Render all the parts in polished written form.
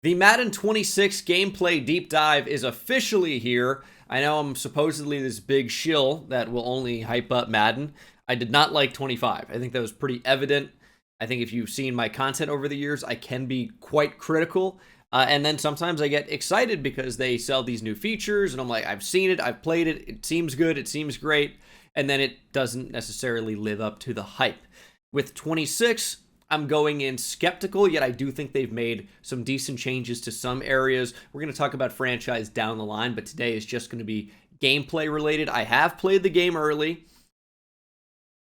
The Madden 26 gameplay deep dive is officially here. I know I'm supposedly this big shill that will only hype up Madden. I did not like 25. I think that was pretty evident. I think if you've seen my content over the years, I can be quite critical. And then sometimes I get excited because they sell these new features, and I'm like, I've seen it, I've played it, it seems good, it seems great, and then it doesn't necessarily live up to the hype. With 26, I'm going in skeptical, yet I do think they've made some decent changes to some areas. We're going to talk about franchise down the line, but today is just going to be gameplay related. I have played the game early.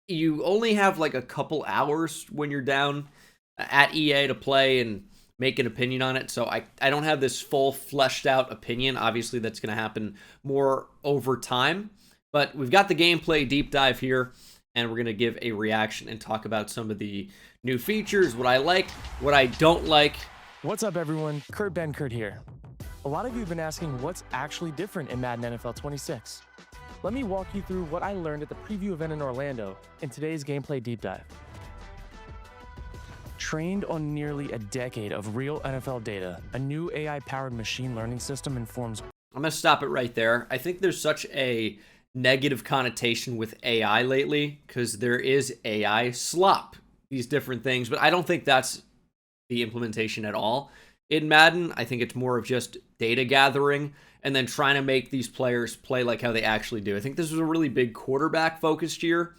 You only have like a couple hours when you're down at EA to play and make an opinion on it, so I don't have this full fleshed out opinion. Obviously that's going to happen more over time, but we've got the gameplay deep dive here, and we're going to give a reaction and talk about some of the new features, what I like, what I don't like. What's up everyone, Kurt here. A lot of you have been asking what's actually different in Madden NFL 26. Let me walk you through what I learned at the preview event in Orlando in today's gameplay deep dive. Trained on nearly a decade of real NFL data, a new AI-powered machine learning system informs... I'm going to stop it right there. I think there's such a negative connotation with AI lately because there is AI slop, these different things, but I don't think that's the implementation at all. In Madden, I think it's more of just data gathering and then trying to make these players play like how they actually do. I think this was a really big quarterback-focused year.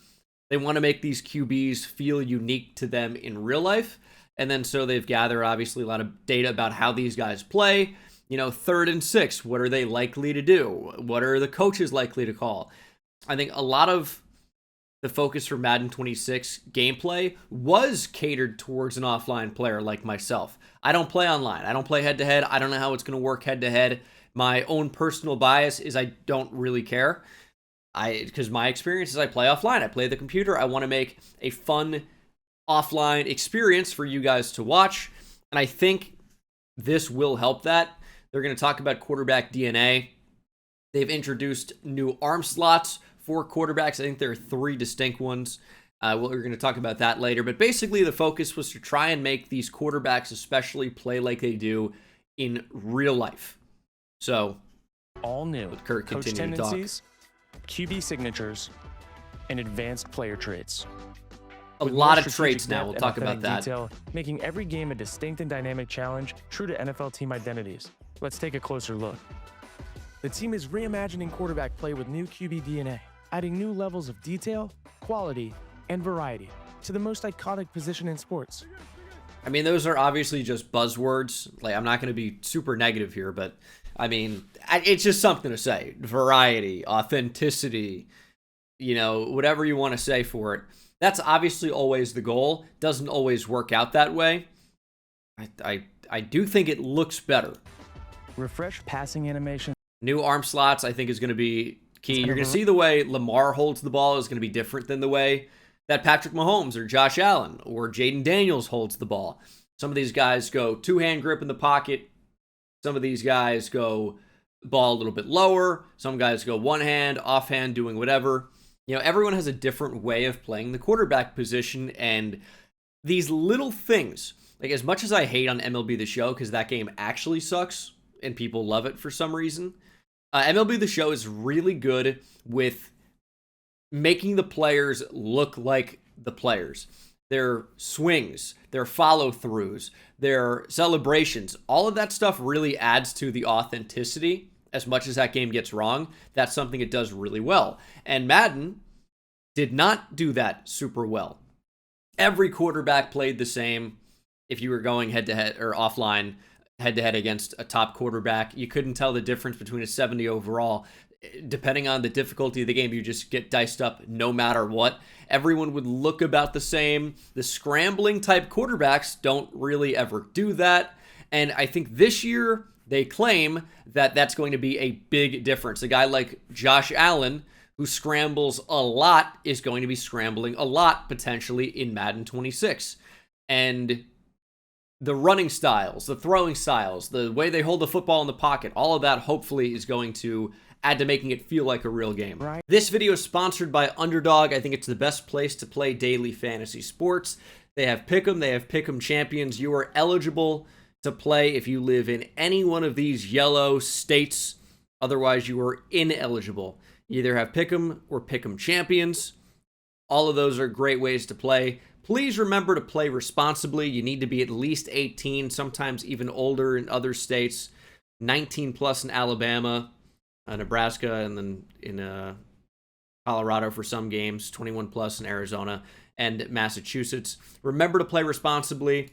They want to make these QBs feel unique to them in real life. And then so they've gathered, obviously, a lot of data about how these guys play. You know, 3rd and 6, what are they likely to do? What are the coaches likely to call? I think a lot of the focus for Madden 26 gameplay was catered towards an offline player like myself. I don't play online. I don't play head-to-head. I don't know how it's going to work head-to-head. My own personal bias is I don't really care. Because my experience is I play offline. I play the computer. I want to make a fun offline experience for you guys to watch. And I think this will help that. They're going to talk about quarterback DNA. They've introduced new arm slots for quarterbacks. I think there are 3 distinct ones. We're going to talk about that later. But basically the focus was to try and make these quarterbacks especially play like they do in real life. So, all new let Kurt coach continue to talk. tendencies, QB signatures, and advanced player traits. A With lot more of traits strategic now. depth We'll and talk about authentic that. detail, making every game a distinct and dynamic challenge, true to NFL team identities. Let's take a closer look. The team is reimagining quarterback play with new QB DNA, adding new levels of detail, quality, and variety to the most iconic position in sports. I mean, those are obviously just buzzwords. Like, I'm not going to be super negative here, but I mean, it's just something to say. Variety, authenticity, you know, whatever you want to say for it. That's obviously always the goal. Doesn't always work out that way. I do think it looks better. Refresh passing animation. New arm slots, I think, is going to be key. You're going to see the way Lamar holds the ball is going to be different than the way that Patrick Mahomes or Josh Allen or Jaden Daniels holds the ball. Some of these guys go 2-hand grip in the pocket. Some of these guys go ball a little bit lower. Some guys go one hand, offhand, doing whatever. You know, everyone has a different way of playing the quarterback position, and these little things, like as much as I hate on MLB The Show because that game actually sucks and people love it for some reason, MLB The Show is really good with making the players look like the players. Their swings, their follow-throughs, their celebrations, all of that stuff really adds to the authenticity. As much as that game gets wrong, that's something it does really well. And Madden did not do that super well. Every quarterback played the same. If you were going head-to-head or offline, head-to-head against a top quarterback, you couldn't tell the difference between a 70 overall. Depending on the difficulty of the game, you just get diced up no matter what. Everyone would look about the same. The scrambling type quarterbacks don't really ever do that. And I think this year they claim that that's going to be a big difference. A guy like Josh Allen, who scrambles a lot, is going to be scrambling a lot potentially in Madden 26. And the running styles, the throwing styles, the way they hold the football in the pocket, all of that hopefully is going to add to making it feel like a real game. Right. This video is sponsored by Underdog. I think it's the best place to play daily fantasy sports. They have Pick'em, they have Pick'em Champions. You are eligible to play if you live in any one of these yellow states. Otherwise, you are ineligible. You either have Pick'em or Pick'em Champions. All of those are great ways to play. Please remember to play responsibly. You need to be at least 18, sometimes even older in other states. 19 plus in Alabama, Nebraska, and then in Colorado for some games. 21 plus in Arizona and Massachusetts. Remember to play responsibly.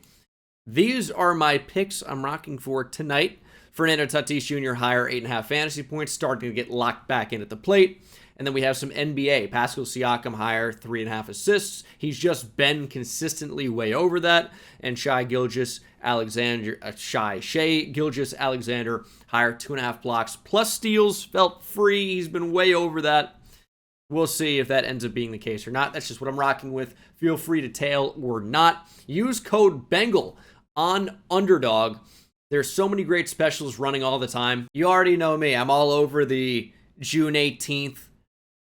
These are my picks I'm rocking for tonight. Fernando Tatis Jr. higher 8.5 fantasy points, starting to get locked back in at the plate. And then we have some NBA. Pascal Siakam higher 3.5 assists. He's just been consistently way over that. And Shai Gilgeous-Alexander higher 2.5 blocks plus steals. Felt free. He's been way over that. We'll see if that ends up being the case or not. That's just what I'm rocking with. Feel free to tail or not. Use code BENGAL on Underdog. There's so many great specials running all the time. You already know me. I'm all over the June 18th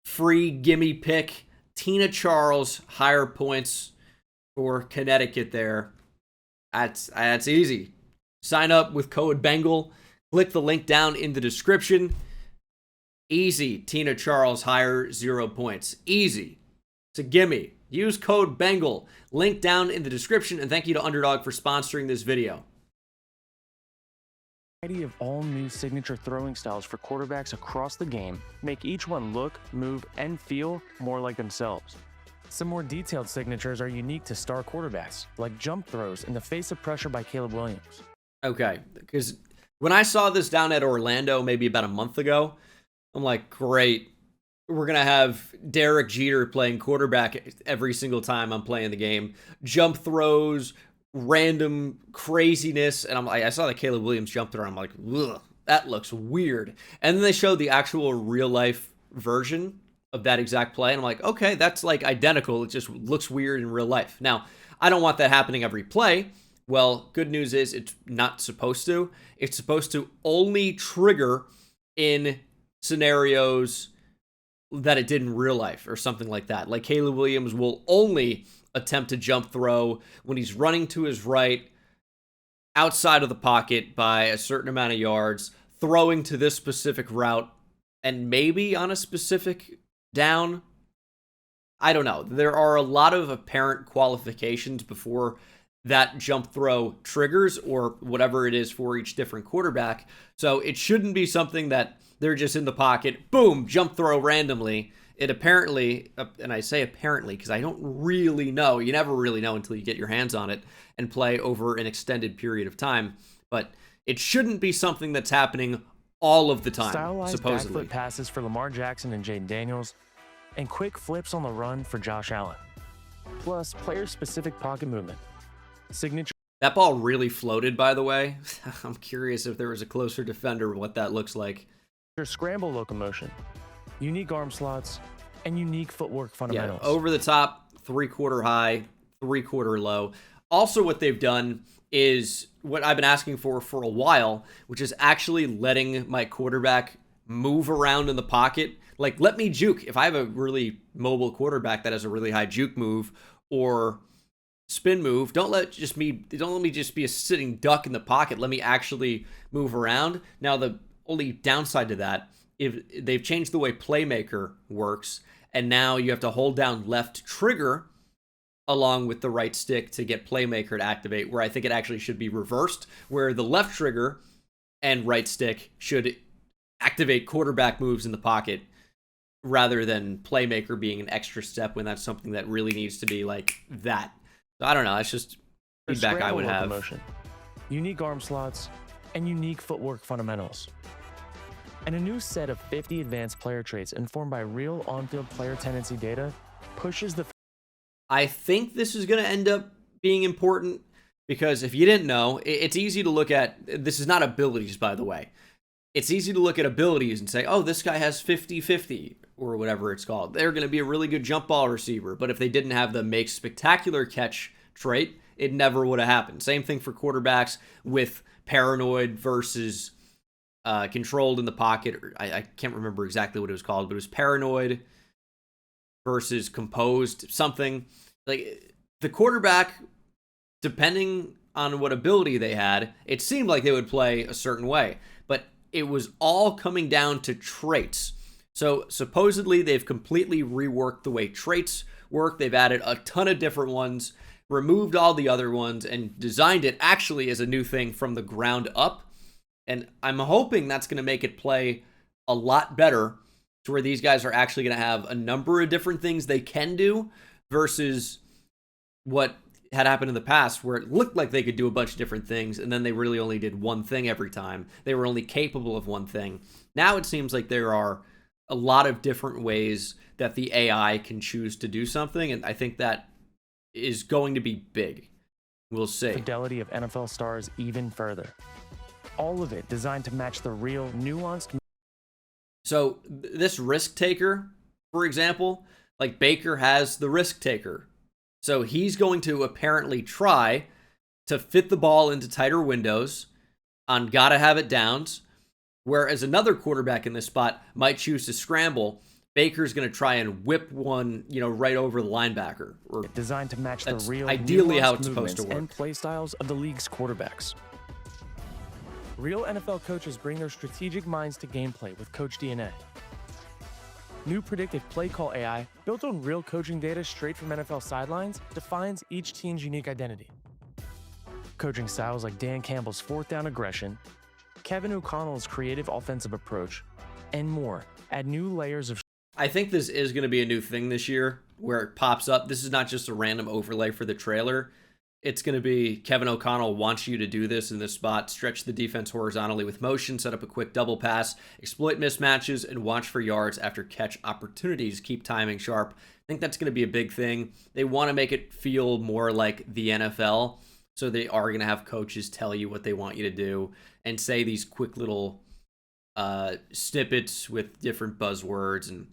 free gimme pick. Tina Charles, higher points for Connecticut there. That's easy. Sign up with code BENGAL. Click the link down in the description. Easy. Tina Charles, higher 0 points. Easy. It's a gimme. Use code BENGAL. Link down in the description. And thank you to Underdog for sponsoring this video. Variety of all new signature throwing styles for quarterbacks across the game make each one look, move, and feel more like themselves. Some more detailed signatures are unique to star quarterbacks, like jump throws in the face of pressure by Caleb Williams. Okay, because when I saw this down at Orlando maybe about a month ago, I'm like, great. We're going to have Derek Jeter playing quarterback every single time I'm playing the game. Jump throws, random craziness, and I saw the Caleb Williams jump throw, and I'm like, ugh, that looks weird. And then they showed the actual real life version of that exact play, and I'm like, okay, that's like identical. It just looks weird in real life. Now, I don't want that happening every play. Well, good news is it's not supposed to. It's supposed to only trigger in scenarios that it did in real life or something like that. Like Caleb Williams will only attempt to jump throw when he's running to his right outside of the pocket by a certain amount of yards, throwing to this specific route, and maybe on a specific down. I don't know. There are a lot of apparent qualifications before that jump throw triggers or whatever it is for each different quarterback. So it shouldn't be something that they're just in the pocket, boom, jump throw randomly. It apparently, and I say apparently because I don't really know. You never really know until you get your hands on it and play over an extended period of time. But it shouldn't be something that's happening all of the time, Stylized supposedly. backfoot passes for Lamar Jackson and Jaden Daniels, and quick flips on the run for Josh Allen. Plus, player-specific pocket movement. Signature That ball really floated, by the way. I'm curious if there was a closer defender, what that looks like. scramble locomotion, unique arm slots, and unique footwork fundamentals. Yeah, over the top, 3/4 high, 3/4 low. Also, what they've done is what I've been asking for a while, which is actually letting my quarterback move around in the pocket. Like, let me juke. If I have a really mobile quarterback that has a really high juke move or spin move, don't let me just be a sitting duck in the pocket. Let me actually move around. Now, the only downside to that, if they've changed the way Playmaker works, and now you have to hold down left trigger along with the right stick to get Playmaker to activate, where I think it actually should be reversed, where the left trigger and right stick should activate quarterback moves in the pocket rather than Playmaker being an extra step when that's something that really needs to be like that. So I don't know. It's just feedback I would have. Locomotion, unique arm slots, and unique footwork fundamentals. And a new set of 50 advanced player traits informed by real on-field player tendency data pushes the... I think this is going to end up being important because if you didn't know, it's easy to look at... This is not abilities, by the way. It's easy to look at abilities and say, oh, this guy has 50-50 or whatever it's called. They're going to be a really good jump ball receiver. But if they didn't have the make spectacular catch trait, it never would have happened. Same thing for quarterbacks with paranoid versus controlled in the pocket. I can't remember exactly what it was called, but it was paranoid versus composed, something. Like the quarterback, depending on what ability they had, it seemed like they would play a certain way. But it was all coming down to traits. So supposedly they've completely reworked the way traits work. They've added a ton of different ones, removed all the other ones, and designed it actually as a new thing from the ground up. And I'm hoping that's going to make it play a lot better, to where these guys are actually going to have a number of different things they can do versus what had happened in the past, where it looked like they could do a bunch of different things and then they really only did one thing every time. They were only capable of one thing. Now it seems like there are a lot of different ways that the AI can choose to do something, and I think that is going to be big. We'll see. Fidelity of NFL stars even further. All of it designed to match the real, nuanced. So this risk taker, for example, like Baker has the risk taker. So he's going to apparently try to fit the ball into tighter windows on gotta have it downs, whereas another quarterback in this spot might choose to scramble. Baker's going to try and whip one, right over the linebacker. Or designed to match the real, ideally how it's supposed to work. And play styles of the league's quarterbacks. Real NFL coaches bring their strategic minds to gameplay with Coach DNA. New predictive play call AI, built on real coaching data straight from NFL sidelines, defines each team's unique identity. Coaching styles like Dan Campbell's fourth down aggression, Kevin O'Connell's creative offensive approach, and more add new layers of. I think this is going to be a new thing this year where it pops up. This is not just a random overlay for the trailer. It's going to be Kevin O'Connell wants you to do this in this spot, stretch the defense horizontally with motion, set up a quick double pass, exploit mismatches, and watch for yards after catch opportunities. Keep timing sharp. I think that's going to be a big thing. They want to make it feel more like the NFL, so they are going to have coaches tell you what they want you to do and say these quick little snippets with different buzzwords. And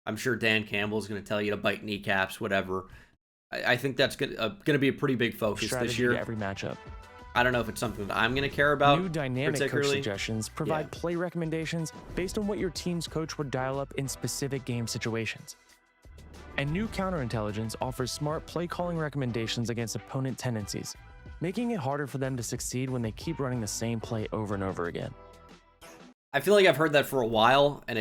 I'm sure Dan Campbell is going to tell you to bite kneecaps, whatever. I think that's going to be a pretty big focus this year. Every matchup. I don't know if it's something that I'm going to care about. New dynamic coach suggestions provide play recommendations based on what your team's coach would dial up in specific game situations. And new counterintelligence offers smart play calling recommendations against opponent tendencies, making it harder for them to succeed when they keep running the same play over and over again. I feel like I've heard that for a while, and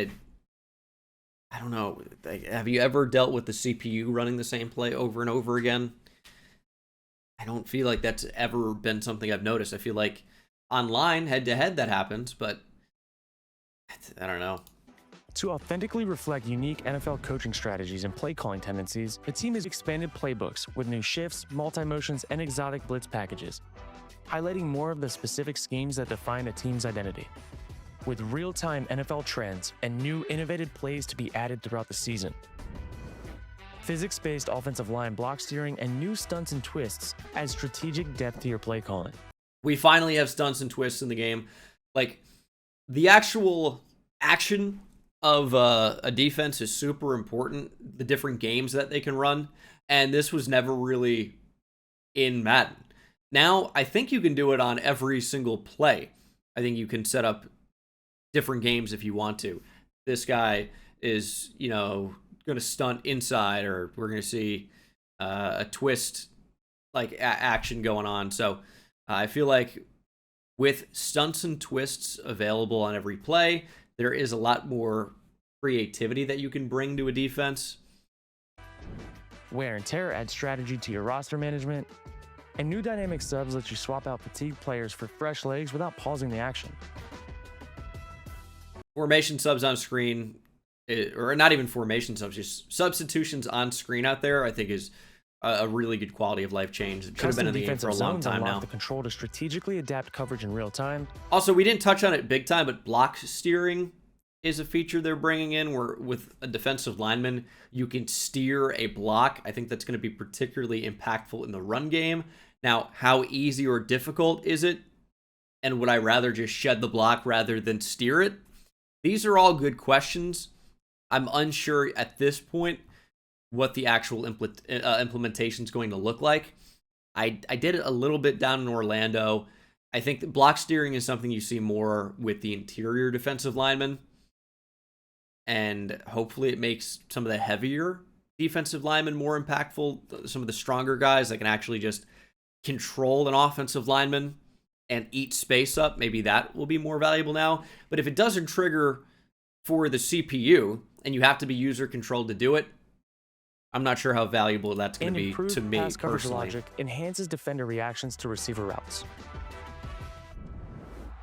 I don't know. Have you ever dealt with the CPU running the same play over and over again? I don't feel like that's ever been something I've noticed. I feel like online, head-to-head, that happens, but I don't know. To authentically reflect unique NFL coaching strategies and play calling tendencies, the team has expanded playbooks with new shifts, multi-motions, and exotic blitz packages, highlighting more of the specific schemes that define a team's identity. With real-time NFL trends and new innovative plays to be added throughout the season. Physics-based offensive line block steering and new stunts and twists add strategic depth to your play calling. We finally have stunts and twists in the game. Like, the actual action of a defense is super important, the different games that they can run, and this was never really in Madden. Now, I think you can do it on every single play. I think you can set up different games if you want to. This guy is, going to stunt inside, or we're going to see a twist like action going on. So I feel like with stunts and twists available on every play, there is a lot more creativity that you can bring to a defense. Wear and tear adds strategy to your roster management, and new dynamic subs let you swap out fatigued players for fresh legs without pausing the action. Formation subs on screen, or not even formation subs, just substitutions on screen out there, I think is a really good quality of life change. It should have been in the game for a long time now. The control to strategically adapt coverage in real time. Also, we didn't touch on it big time, but block steering is a feature they're bringing in where with a defensive lineman, you can steer a block. I think that's going to be particularly impactful in the run game. Now, how easy or difficult is it? And would I rather just shed the block rather than steer it? These are all good questions. I'm unsure at this point what the actual implementation is going to look like. I did it a little bit down in Orlando. I think that block steering is something you see more with the interior defensive linemen. And hopefully it makes some of the heavier defensive linemen more impactful. Some of the stronger guys that can actually just control an offensive lineman and eat space up, maybe that will be more valuable now. But if it doesn't trigger for the CPU and you have to be user controlled to do it, I'm not sure how valuable that's going to be to me pass coverage personally. logic enhances defender reactions to receiver routes.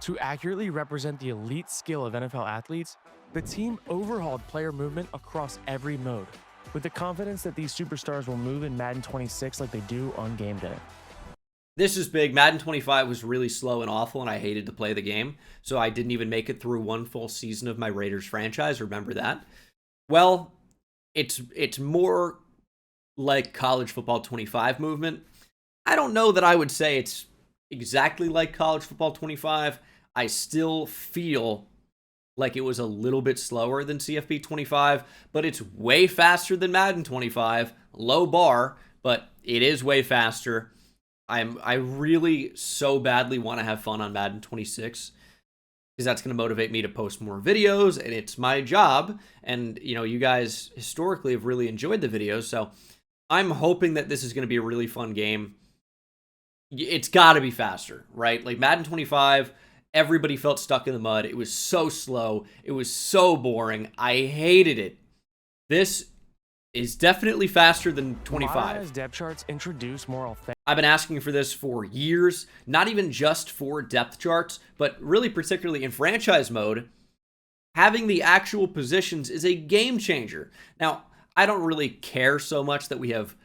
To accurately represent the elite skill of NFL athletes, the team overhauled player movement across every mode, with the confidence that these superstars will move in Madden 26 like they do on game day. This is big. Madden 25 was really slow and awful, and I hated to play the game, so I didn't even make it through one full season of my Raiders franchise. Remember that? Well, it's more like college football 25 movement. I don't know that I would say it's exactly like college football 25. I still feel like it was a little bit slower than CFB 25, but it's way faster than Madden 25. Low bar, but it is way faster. I really so badly want to have fun on Madden 26 because that's going to motivate me to post more videos, and it's my job. And, you know, you guys historically have really enjoyed the videos, so I'm hoping that this is going to be a really fun game. It's got to be faster, right? Like Madden 25, everybody felt stuck in the mud. It was so slow. It was so boring. I hated it. This is definitely faster than 25. Modernized depth charts introduce more authentic. I've been asking for this for years, not even just for depth charts, but really particularly in franchise mode. Having the actual positions is a game changer. Now, I don't really care so much that we have,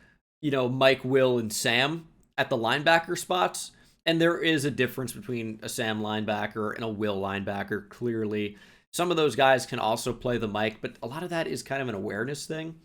you know, Mike, Will, and Sam at the linebacker spots. And there is a difference between a Sam linebacker and a Will linebacker, clearly. Some of those guys can also play the Mike, but a lot of that is kind of an awareness thing.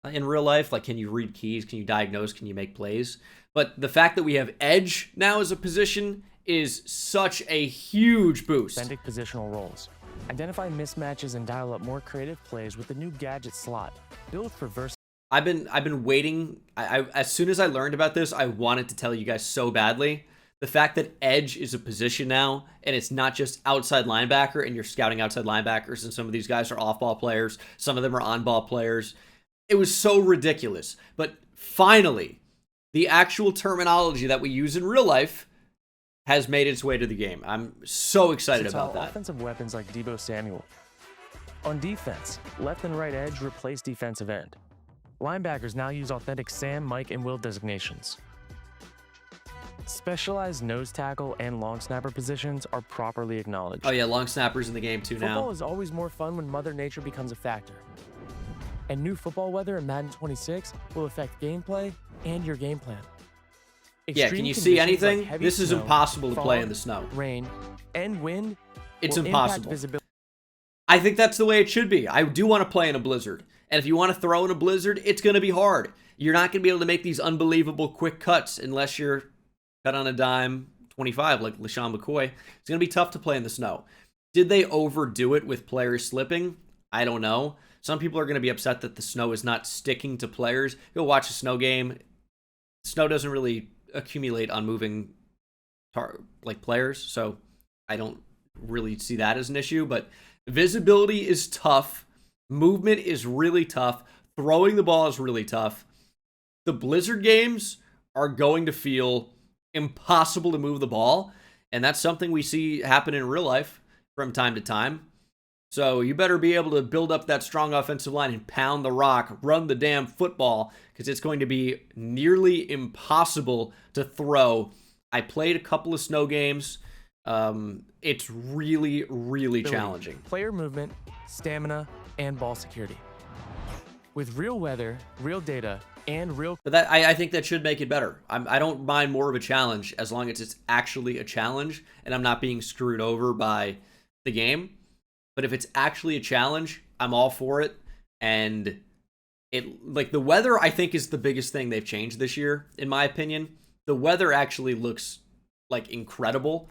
In real life, like, can you read keys? Can you diagnose? Can you make plays? But the fact that we have edge now as a position is such a huge boost. Authentic positional roles. Identify mismatches and dial up more creative plays with the new gadget slot, built for versatility. I've been waiting. As soon as I learned about this, I wanted to tell you guys so badly. The fact that edge is a position now, and it's not just outside linebacker, and you're scouting outside linebackers, and some of these guys are off-ball players, some of them are on-ball players. It was so ridiculous. But finally, the actual terminology that we use in real life has made its way to the game. I'm so excited about that. Offensive weapons like Deebo Samuel. On defense, left and right edge replace defensive end. Linebackers now use authentic Sam, Mike, and Will designations. Specialized nose tackle and long snapper positions are properly acknowledged. Oh yeah, long snappers in the game too now. Football is always more fun when Mother Nature becomes a factor. And new football weather in Madden 26 will affect gameplay and your game plan. Yeah, can you see anything? Like this is impossible to play in the snow. Rain and wind. It's impossible. I think that's the way it should be. I do want to play in a blizzard. And if you want to throw in a blizzard, it's going to be hard. You're not going to be able to make these unbelievable quick cuts unless you're cut on a dime 25 like LaShawn McCoy. It's going to be tough to play in the snow. Did they overdo it with players slipping? I don't know. Some people are going to be upset that the snow is not sticking to players. You'll watch a snow game. Snow doesn't really accumulate on moving like players, so I don't really see that as an issue. But visibility is tough. Movement is really tough. Throwing the ball is really tough. The Blizzard games are going to feel impossible to move the ball, and that's something we see happen in real life from time to time. So you better be able to build up that strong offensive line and pound the rock, run the damn football, because it's going to be nearly impossible to throw. I played a couple of snow games. It's really, really challenging. Player movement, stamina, and ball security. With real weather, real data, and real... But that I think that should make it better. I don't mind more of a challenge as long as it's actually a challenge and I'm not being screwed over by the game. But if it's actually a challenge, I'm all for it. And like the weather, I think, is the biggest thing they've changed this year, in my opinion. The weather actually looks like incredible.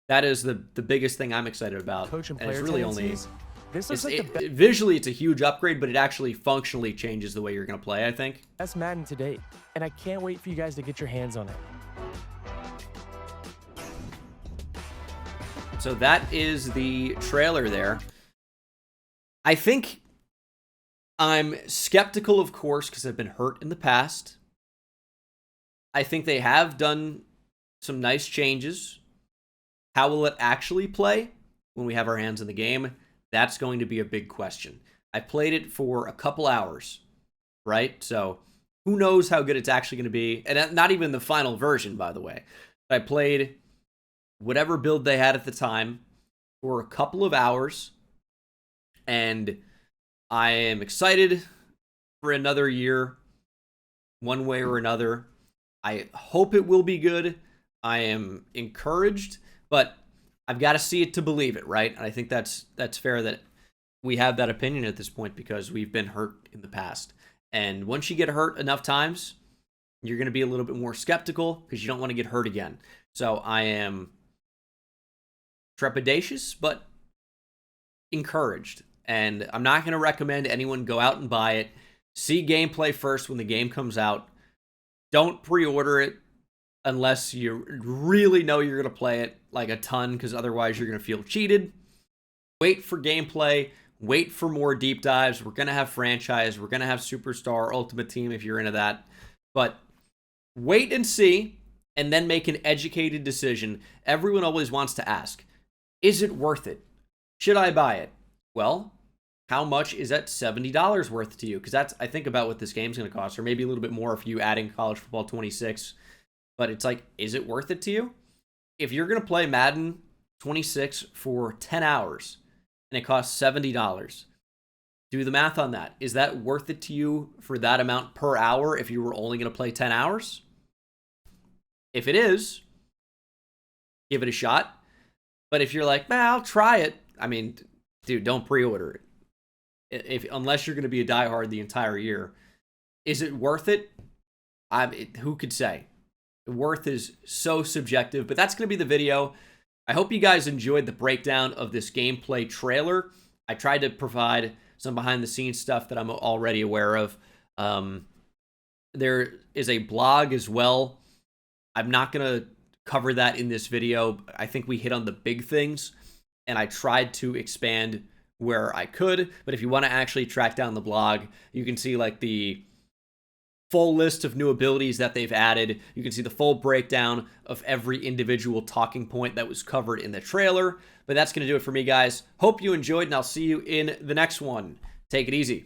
That is the biggest thing I'm excited about. Coach and and it's player really tendencies. This looks like the visually, it's a huge upgrade, but it actually functionally changes the way you're going to play, I think. best Madden to date, and I can't wait for you guys to get your hands on it. So that is the trailer there. I think I'm skeptical, of course, because I've been hurt in the past. I think they have done some nice changes. How will it actually play when we have our hands in the game? That's going to be a big question. I played it for a couple hours, right? So who knows how good it's actually going to be. And not even the final version, by the way. I played whatever build they had at the time for a couple of hours. And I am excited for another year, one way or another. I hope it will be good. I am encouraged, but I've got to see it to believe it, right? And I think that's fair that we have that opinion at this point because we've been hurt in the past. And once you get hurt enough times, you're going to be a little bit more skeptical because you don't want to get hurt again. So I am trepidatious, but encouraged. And I'm not going to recommend anyone go out and buy it. See gameplay first when the game comes out. Don't pre-order it unless you really know you're going to play it like a ton, because otherwise you're going to feel cheated. Wait for gameplay. Wait for more deep dives. We're going to have franchise. We're going to have Superstar, Ultimate Team if you're into that. But wait and see, and then make an educated decision. Everyone always wants to ask, is it worth it? Should I buy it? Well, how much is that $70 worth to you? Because that's, I think, about what this game's going to cost, or maybe a little bit more if you add in College Football 26. But it's like, is it worth it to you? If you're going to play Madden 26 for 10 hours and it costs $70, do the math on that. Is that worth it to you for that amount per hour if you were only going to play 10 hours? If it is, give it a shot. But if you're like, nah, I'll try it. I mean, dude, don't pre-order it. Unless you're going to be a diehard the entire year. Is it worth it? Who could say? Worth is so subjective, but that's going to be the video. I hope you guys enjoyed the breakdown of this gameplay trailer. I tried to provide some behind-the-scenes stuff that I'm already aware of. There is a blog as well. I'm not going to cover that in this video. I think we hit on the big things, and I tried to expand where I could. But if you want to actually track down the blog, you can see like the full list of new abilities that they've added. You can see the full breakdown of every individual talking point that was covered in the trailer. But that's going to do it for me, guys. Hope you enjoyed, and I'll see you in the next one. Take it easy.